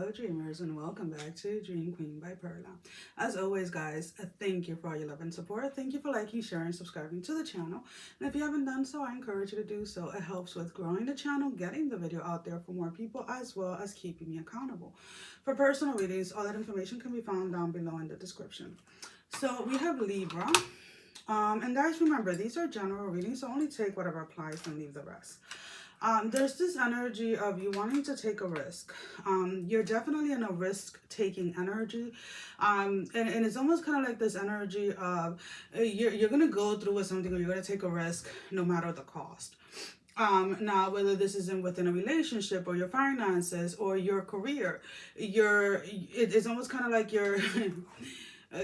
fellow dreamers, and welcome back to Dream Queen by Perla. As always, guys, thank you for all your love and support. Thank you for liking, sharing, subscribing to the channel. And if you haven't done so, I encourage you to do so. It helps with growing the channel, getting the video out there for more people, as well as keeping me accountable. For personal readings, all that information can be found down below in the description. So we have Libra. And guys, remember, these are general readings, so only take whatever applies and leave the rest. There's this energy of you wanting to take a risk. You're definitely in a risk-taking energy. And it's almost kind of like this energy of you're going to go through with something, or you're going to take a risk no matter the cost. Now, whether this is within a relationship or your finances or your career, it's almost kind of like you're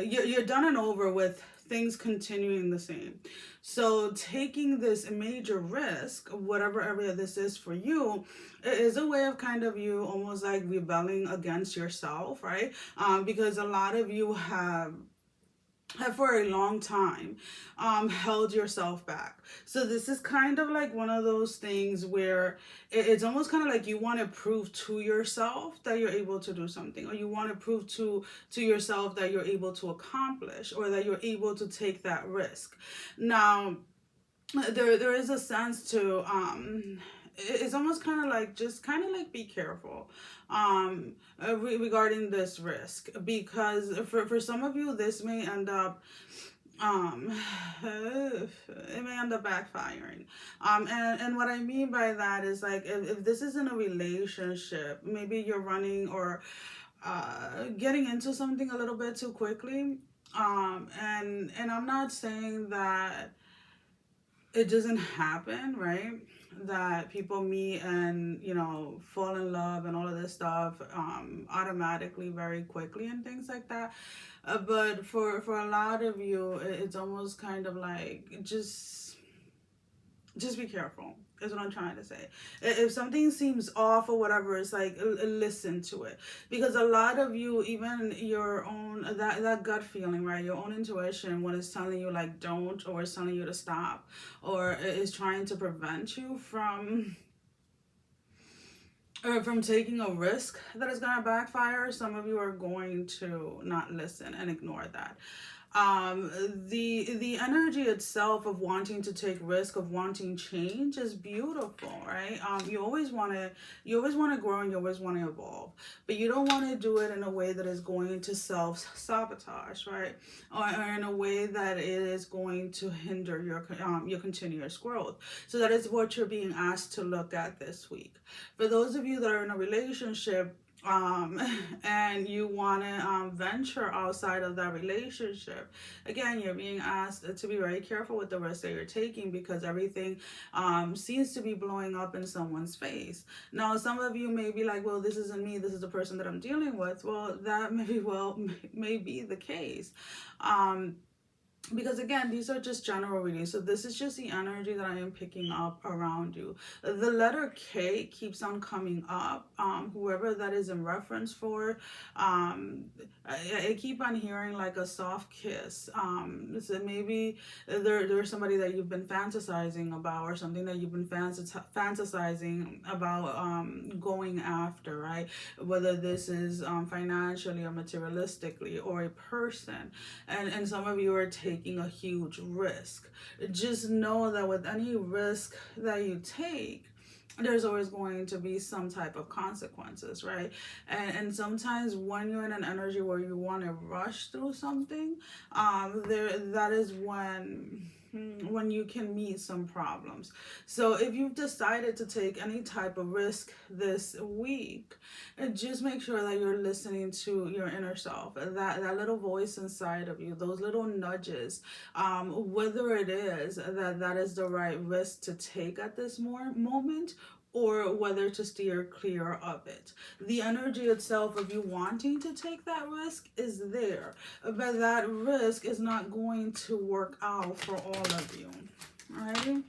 you're done and over with things continuing the same. So taking this major risk, whatever area this is for you, is a way of kind of you almost like rebelling against yourself, right? Because a lot of you have for a long time held yourself back. So this is kind of like one of those things where it's almost kind of like you want to prove to yourself that you're able to do something, or you want to prove to yourself that you're able to accomplish, or that you're able to take that risk. Now, there is a sense to it's almost kind of like be careful regarding this risk, because for some of you this may end up it may end up backfiring. And what I mean by that is, like, if this is in a relationship, maybe you're running or getting into something a little bit too quickly, and I'm not saying that it doesn't happen, right? That people meet and, fall in love and all of this stuff automatically very quickly and things like that. But for a lot of you, it's almost kind of like just be careful is what I'm trying to say. If something seems off or whatever, it's like, listen to it. Because a lot of you, even your own, that gut feeling, right? Your own intuition, when it's telling you like don't, or it's telling you to stop, or is trying to prevent you from taking a risk that is going to backfire, some of you are going to not listen and ignore that. The energy itself of wanting to take risk, of wanting change, is beautiful, right? You always want to grow, and you always want to evolve, but you don't want to do it in a way that is going to self-sabotage, right? Or in a way that it is going to hinder your continuous growth. So that is what you're being asked to look at this week. For those of you that are in a relationship, and you want to venture outside of that relationship, again, you're being asked to be very careful with the risk that you're taking, because everything seems to be blowing up in someone's face. Now, some of you may be like, well, this isn't me, this is the person that I'm dealing with. Well, that may be the case. Because again, these are just general readings, so this is just the energy that I am picking up around you. The letter K keeps on coming up. Whoever that is in reference for, I keep on hearing like a soft kiss. So maybe there's somebody that you've been fantasizing about, or something that you've been fantasizing about going after, right? Whether this is financially or materialistically, or a person, and some of you are taking a huge risk. Just know that with any risk that you take, there's always going to be some type of consequences, right? And sometimes when you're in an energy where you want to rush through something, that is when you can meet some problems. So if you've decided to take any type of risk this week, just make sure that you're listening to your inner self, that little voice inside of you, those little nudges, whether it is that is the right risk to take at this moment, or whether to steer clear of it. The energy itself of you wanting to take that risk is there, but that risk is not going to work out for all of you, all right?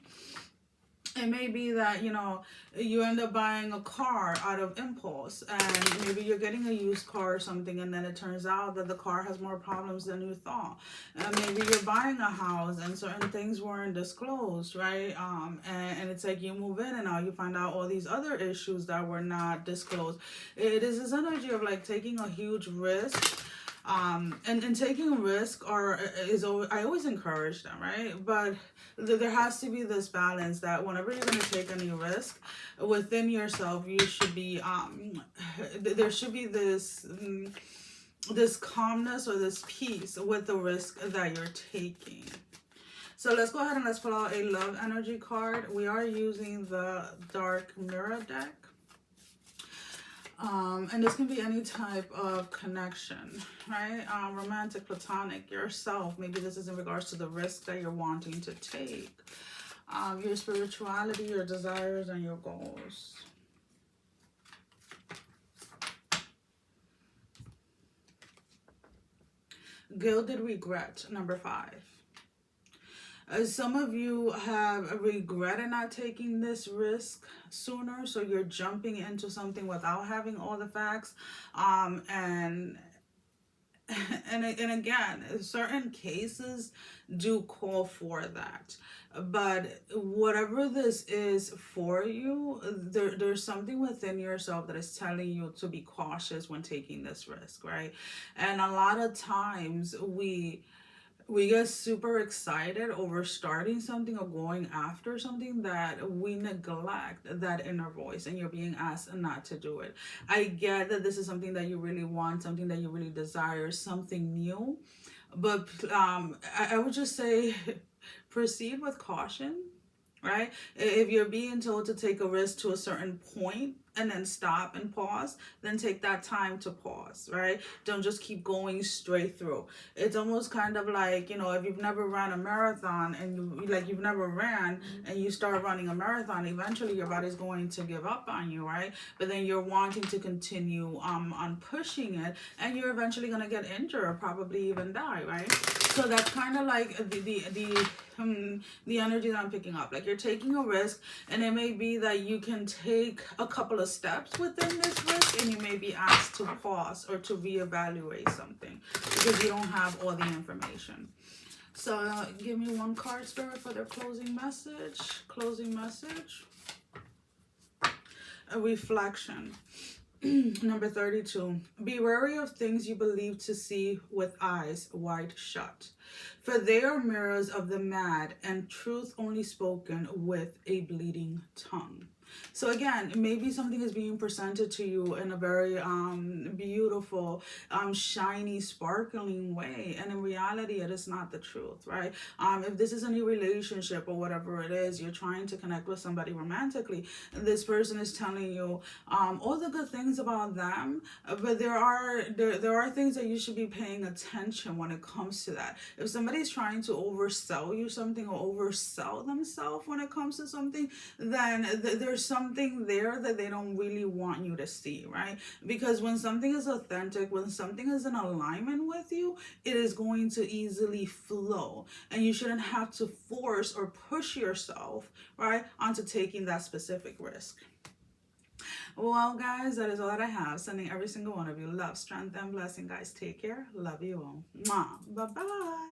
It may be that, you know, you end up buying a car out of impulse, and maybe you're getting a used car or something, and then it turns out that the car has more problems than you thought. And maybe you're buying a house and certain things weren't disclosed, right? And it's like you move in and now you find out all these other issues that were not disclosed. It is this energy of like taking a huge risk, and taking risk I always encourage them, right? But there has to be this balance that whenever you're going to take any risk within yourself, you should be there should be this calmness or this peace with the risk that you're taking. So let's go ahead and let's pull out a love energy card. We are using the dark mirror deck. And this can be any type of connection, right? Romantic, platonic, yourself. Maybe this is in regards to the risk that you're wanting to take. Your spirituality, your desires, and your goals. Gilded regret, number 5. Some of you have regretted not taking this risk sooner, so you're jumping into something without having all the facts. And again, certain cases do call for that. But whatever this is for you, there's something within yourself that is telling you to be cautious when taking this risk, right? And a lot of times we get super excited over starting something or going after something that we neglect that inner voice, and you're being asked not to do it. I get that this is something that you really want, something that you really desire, something new, but I would just say proceed with caution, right? If you're being told to take a risk to a certain point and then stop and pause, then take that time to pause, right? Don't just keep going straight through. It's almost kind of like, you know, if you've never ran a marathon and you've never ran and you start running a marathon, eventually your body's going to give up on you, right? But then you're wanting to continue on pushing it, and you're eventually going to get injured or probably even die, right? So that's kind of like the energy that I'm picking up. Like, you're taking a risk, and it may be that you can take a couple of steps within this risk, and you may be asked to pause or to reevaluate something because you don't have all the information. So give me one card, Spirit, for their closing message. Closing message. A reflection. Number 32. Be wary of things you believe to see with eyes wide shut, for they are mirrors of the mad, and truth only spoken with a bleeding tongue. So again, maybe something is being presented to you in a very beautiful, shiny, sparkling way, and in reality, it is not the truth, right? If this is a new relationship or whatever it is, you're trying to connect with somebody romantically, and this person is telling you all the good things about them, but there are things that you should be paying attention when it comes to that. If somebody's trying to oversell you something or oversell themselves when it comes to something, then there's something there that they don't really want you to see, right? Because when something is authentic, when something is in alignment with you, it is going to easily flow, and you shouldn't have to force or push yourself, right, onto taking that specific risk. Well, guys, that is all that I have. Sending every single one of you love, strength, and blessing, guys. Take care. Love you all. Mwah. Bye-bye.